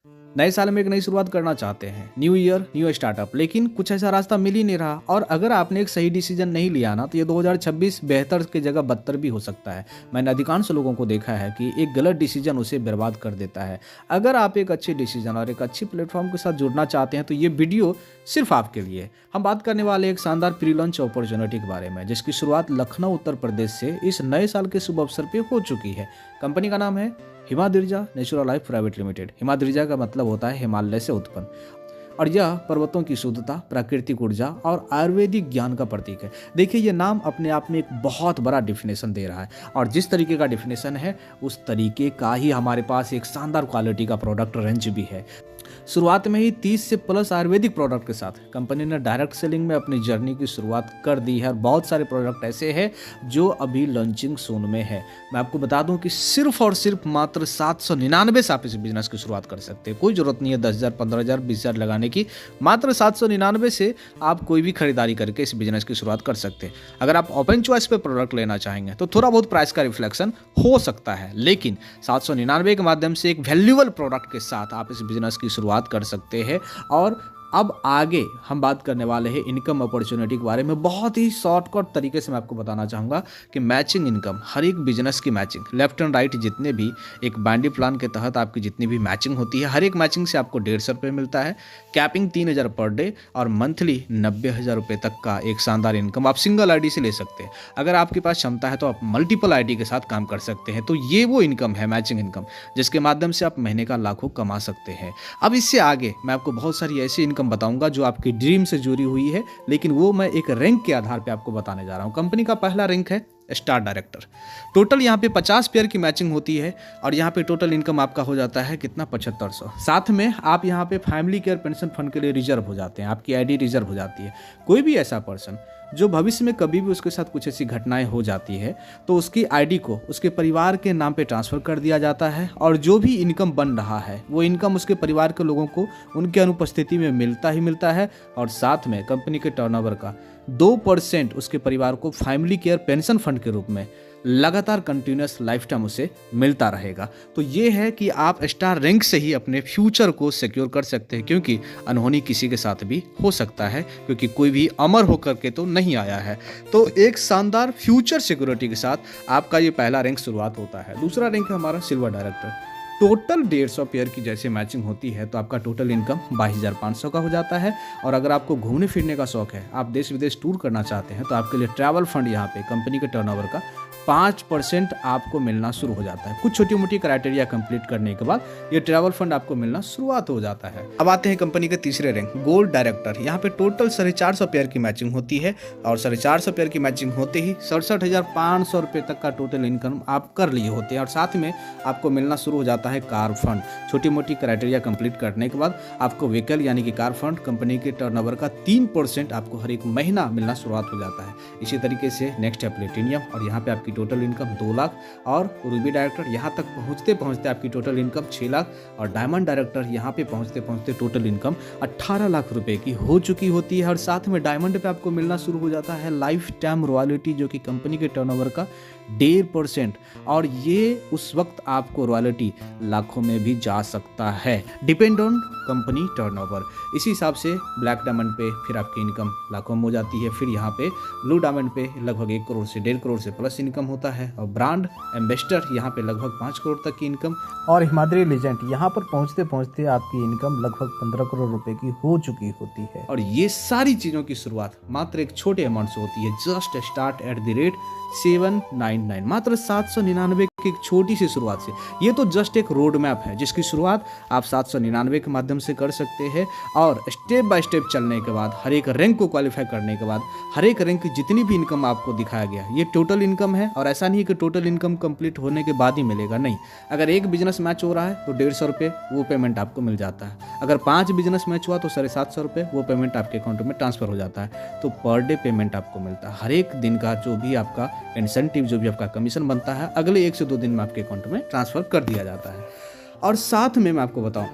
नए साल में एक नई शुरुआत करना चाहते हैं, न्यू ईयर न्यू स्टार्टअप, लेकिन कुछ ऐसा रास्ता मिल ही नहीं रहा। और अगर आपने एक सही डिसीजन नहीं लिया ना, तो ये 2026 बेहतर की जगह बदतर भी हो सकता है। मैंने अधिकांश लोगों को देखा है कि एक गलत डिसीजन उसे बर्बाद कर देता है। अगर आप एक अच्छे डिसीजन और एक अच्छी प्लेटफॉर्म के साथ जुड़ना चाहते हैं तो ये वीडियो सिर्फ आपके लिए। हम बात करने वाले एक शानदार प्री लॉन्च अपॉर्चुनिटी के बारे में, जिसकी शुरुआत लखनऊ उत्तर प्रदेश से इस नए साल के शुभ अवसर पे हो चुकी है। कंपनी का नाम है हिमाद्रिजा नेचुरल लाइफ प्राइवेट लिमिटेड। हिमाद्रिजा का मतलब होता है हिमालय से उत्पन्न, और यह पर्वतों की शुद्धता, प्राकृतिक ऊर्जा और आयुर्वेदिक ज्ञान का प्रतीक है। देखिए, ये नाम अपने आप में एक बहुत बड़ा डिफिनेशन दे रहा है, और जिस तरीके का डिफिनेशन है उस तरीके का ही हमारे पास एक शानदार क्वालिटी का प्रोडक्ट रेंज भी है। शुरुआत में ही 30 से प्लस आयुर्वेदिक प्रोडक्ट के साथ कंपनी ने डायरेक्ट सेलिंग में अपनी जर्नी की शुरुआत कर दी है, और बहुत सारे प्रोडक्ट ऐसे हैं जो अभी लॉन्चिंग सोन में है। मैं आपको बता दूं कि सिर्फ और सिर्फ मात्र 799 से आप इस बिजनेस की शुरुआत कर सकते हैं। कोई जरूरत नहीं है 10,000, 15,000, 20,000 लगाने की। मात्र 799 से आप कोई भी खरीदारी करके इस बिजनेस की शुरुआत कर सकते हैं। अगर आप ओपन चॉइस पे प्रोडक्ट लेना चाहेंगे तो थोड़ा बहुत प्राइस का रिफ्लेक्शन हो सकता है, लेकिन 799 के माध्यम से एक वैल्यूएबल प्रोडक्ट के साथ आप इस बिजनेस की शुरुआत कर सकते हैं। और अब आगे हम बात करने वाले हैं इनकम अपॉर्चुनिटी के बारे में। बहुत ही शॉर्टकट तरीके से मैं आपको बताना चाहूँगा कि मैचिंग इनकम, हर एक बिजनेस की मैचिंग, लेफ्ट एंड राइट जितने भी एक बैंडी प्लान के तहत आपकी जितनी भी मैचिंग होती है, हर एक मैचिंग से आपको 150 रुपये मिलता है। कैपिंग 3,000 पर डे और मंथली 90,000 रुपये तक का एक शानदार इनकम आप सिंगल आईडी से ले सकते हैं। अगर आपके पास क्षमता है तो आप मल्टीपल आईडी के साथ काम कर सकते हैं। तो ये वो इनकम है, मैचिंग इनकम, जिसके माध्यम से आप महीने का लाखों कमा सकते हैं। अब इससे आगे मैं आपको बहुत सारी ऐसी इनकम बताऊंगा जो आपकी ड्रीम से जुड़ी हुई है, लेकिन वो मैं एक रैंक के आधार पे आपको बताने जा रहा हूं। कंपनी का पहला रैंक है स्टार डायरेक्टर। टोटल यहाँ पे 50 पेयर की मैचिंग होती है, और यहाँ पे टोटल इनकम आपका हो जाता है कितना, 7500। साथ में आप यहाँ पे फैमिली केयर पेंशन फंड के लिए रिजर्व हो जाते हैं, आपकी आईडी रिजर्व हो जाती है। कोई भी ऐसा पर्सन जो भविष्य में कभी भी उसके साथ कुछ ऐसी घटनाएं हो जाती है तो उसकी आईडी को उसके परिवार के नाम पे ट्रांसफ़र कर दिया जाता है, और जो भी इनकम बन रहा है वो इनकम उसके परिवार के लोगों को उनके अनुपस्थिति में मिलता ही मिलता है। और साथ में कंपनी के टर्नओवर का 2% उसके परिवार को फैमिली केयर पेंशन फंड के रूप में लगातार कंटिन्यूस लाइफ टाइम उसे मिलता रहेगा। तो ये है कि आप स्टार रैंक से ही अपने फ्यूचर को सिक्योर कर सकते हैं, क्योंकि अनहोनी किसी के साथ भी हो सकता है, क्योंकि कोई भी अमर होकर के तो नहीं आया है। तो एक शानदार फ्यूचर सिक्योरिटी के साथ आपका ये पहला रैंक शुरुआत होता है। दूसरा रैंक है हमारा सिल्वर डायरेक्टर। टोटल 150 पेयर की जैसे मैचिंग होती है तो आपका टोटल इनकम 22,500 का हो जाता है। और अगर आपको घूमने फिरने का शौक है, आप देश विदेश टूर करना चाहते हैं, तो आपके लिए ट्रैवल फंड यहाँ पे कंपनी के टर्नओवर का 5% आपको मिलना शुरू हो जाता है। कुछ छोटी मोटी क्राइटेरिया कंप्लीट करने के बाद ये ट्रैवल फंड आपको मिलना शुरुआत हो जाता है। अब आते हैं कंपनी के तीसरे रैंक, गोल्ड डायरेक्टर। यहाँ पे टोटल 450 पेयर की मैचिंग होती है, और 450 पेयर की मैचिंग होते ही 67,500 रुपये तक का टोटल इनकम आप कर लिए होते हैं। और साथ में आपको मिलना शुरू हो जाता है कार फंड। छोटी मोटी क्राइटेरिया कंप्लीट करने के बाद आपको व्हीकल यानी कि कार फंड कंपनी के टर्नओवर का 3% आपको हर एक महीना मिलना शुरुआत हो जाता है। इसी तरीके से नेक्स्ट है प्लेटिनियम, और यहाँ पे आपकी टोटल इनकम 2 लाख। और रूबी डायरेक्टर यहाँ तक पहुँचते पहुँचते आपकी टोटल इनकम 6 लाख। और डायमंड डायरेक्टर यहाँ पे पहुँचते पहुँचते टोटल इनकम 18 लाख रुपए की हो चुकी होती है। और साथ में डायमंड पे आपको मिलना शुरू हो जाता है लाइफ टाइम रॉयल्टी, जो कि कंपनी के टर्नओवर का 1.5%। और ये उस वक्त आपको रॉयल्टी लाखों में भी जा सकता है, डिपेंड ऑन कंपनी टर्नओवर। इसी हिसाब से ब्लैक डायमंड पे फिर आपकी इनकम लाखों में हो जाती है। फिर यहाँ पे ब्लू डायमंड पे लगभग 1 करोड़ से 1.5 करोड़ से प्लस इनकम होता है। और ब्रांड एम्बेसडर यहाँ पे लगभग 5 करोड़ तक की इनकम। और हिमाद्री लेजेंड यहाँ पर पहुँचते पहुँचते आपकी इनकम लगभग 15 करोड़ रुपए की हो चुकी होती है। और ये सारी चीज़ों की शुरुआत मात्र एक छोटे अमाउंट से होती है। Just start at the rate 799, मात्र 799 की एक छोटी सी शुरुआत से। ये तो जस्ट एक रोड मैप है जिसकी शुरुआत आप 799 के माध्यम से कर सकते हैं। और स्टेप बाय स्टेप चलने के बाद, हर एक रैंक को क्वालिफाई करने के बाद, हर एक रैंक की जितनी भी इनकम आपको दिखाया गया ये टोटल इनकम है। और ऐसा नहीं है कि टोटल इनकम कंप्लीट होने के बाद ही मिलेगा, नहीं। अगर एक बिजनेस मैच हो रहा है तो 150 रुपये वो पेमेंट आपको मिल जाता है। अगर 5 बिजनेस मैच हुआ तो 750 रुपये वो पेमेंट आपके अकाउंट में ट्रांसफर हो जाता है। तो पर डे पेमेंट आपको मिलता है। हर एक दिन का जो भी आपका इंसेंटिव, जो भी आपका कमीशन बनता है, अगले 1 से 2 दिन में आपके अकाउंट में ट्रांसफर कर दिया जाता है। और साथ में मैं आपको बताऊं,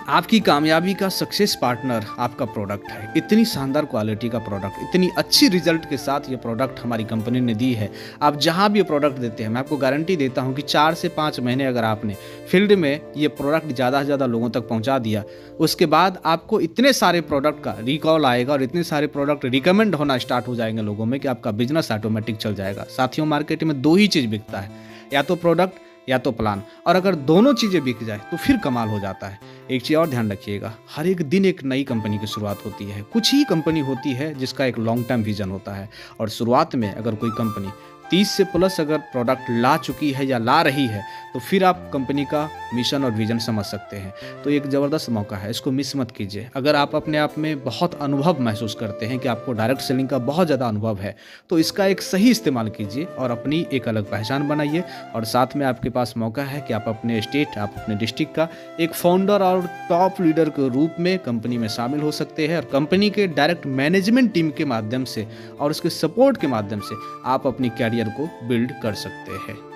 आपकी कामयाबी का सक्सेस पार्टनर आपका प्रोडक्ट है। इतनी शानदार क्वालिटी का प्रोडक्ट, इतनी अच्छी रिजल्ट के साथ ये प्रोडक्ट हमारी कंपनी ने दी है। आप जहाँ भी ये प्रोडक्ट देते हैं, मैं आपको गारंटी देता हूँ कि 4 से 5 महीने अगर आपने फील्ड में ये प्रोडक्ट ज़्यादा से ज़्यादा लोगों तक पहुँचा दिया, उसके बाद आपको इतने सारे प्रोडक्ट का रिकॉल आएगा और इतने सारे प्रोडक्ट रिकमेंड होना स्टार्ट हो जाएंगे लोगों में कि आपका बिजनेस ऑटोमेटिक चल जाएगा। साथियों, मार्केट में 2 ही चीज़ बिकता है, या तो प्रोडक्ट या तो प्लान, और अगर दोनों चीज़ें बिक जाए तो फिर कमाल हो जाता है। एक चीज़ और ध्यान रखिएगा, हर एक दिन एक नई कंपनी की शुरुआत होती है। कुछ ही कंपनी होती है जिसका एक लॉन्ग टर्म विजन होता है, और शुरुआत में अगर कोई कंपनी 30 से प्लस अगर प्रोडक्ट ला चुकी है या ला रही है, तो फिर आप कंपनी का मिशन और विजन समझ सकते हैं। तो एक ज़बरदस्त मौका है, इसको मिस मत कीजिए। अगर आप अपने आप में बहुत अनुभव महसूस करते हैं कि आपको डायरेक्ट सेलिंग का बहुत ज़्यादा अनुभव है, तो इसका एक सही इस्तेमाल कीजिए और अपनी एक अलग पहचान बनाइए। और साथ में आपके पास मौका है कि आप अपने स्टेट, आप अपने डिस्ट्रिक्ट का एक फाउंडर और टॉप लीडर के रूप में कंपनी में शामिल हो सकते हैं, और कंपनी के डायरेक्ट मैनेजमेंट टीम के माध्यम से और उसके सपोर्ट के माध्यम से आप अपनी कैरियर को बिल्ड कर सकते हैं।